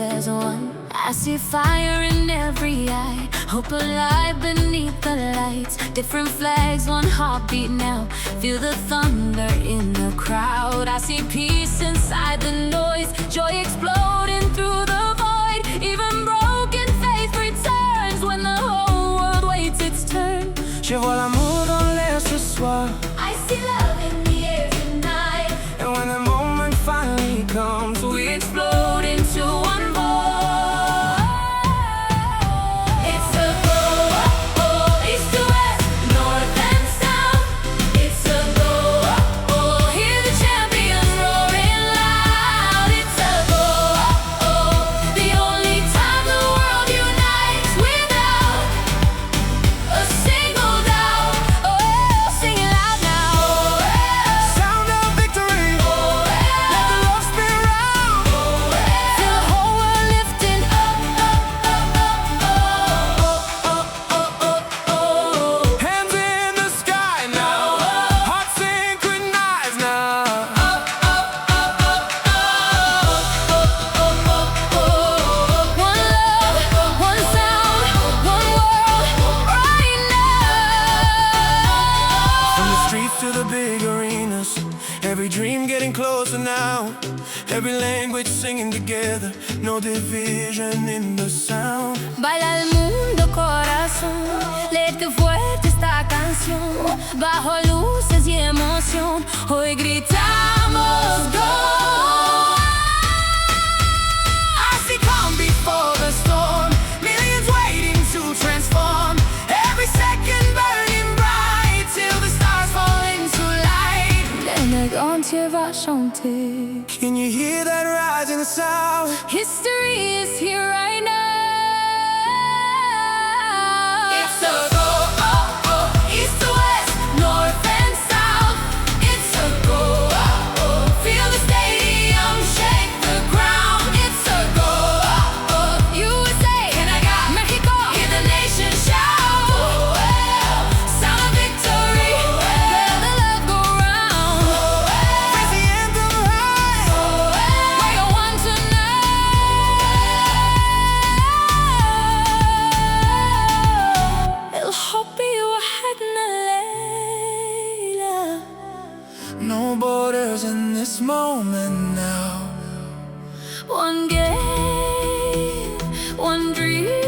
as one. I see fire in every eye, hope alive beneath the lights. Different flags, one heartbeat now. Feel the thunder in the crowd. I see peace inside the noise, joy exploding through the void. Even broken faith returns when the whole world waits its turn. Je vois l'amour dans l'air ce soir. I see love in the air tonight. And when the moment finally comes, we explode into one voice. It's a Go-O-OAL, east to west, north and south. It's a Go-O-OAL, hear the champions roaring loud. It's a Go-O-OAL, the only time the world unites without a single doubt. Oh, sing it loud now. Sound of victory. Let the love spin round. Feel the whole world lifting up, Hands in the sky now. Hearts synchronized now. One love, one sound, one world, right now. From the streets to the big arenas, every dream getting closer now. Every language singing together, no division in the sound. Baila el mundo, corazón, late fuerte esta canción. Bajo luces y emoción, hoy gritamos Go. I see calm before the storm, millions waiting to transform. Every second burning bright till the stars fall into light. Den entier va chanter. Can you hear that rising sound? History is here right now. It's a Go-O-OAL, East to west, north and south. It's a Go-O-OAL, feel the stadium shake the ground. It's a Go-O-OAal, USA, Canada, Mexico, hear the nation shout. Go-O-OAL, sound of victory, let the love go round. raise the anthem high. We're one tonight. الحب يوحدنا الليلة. No borders in this moment now. One game, one dream.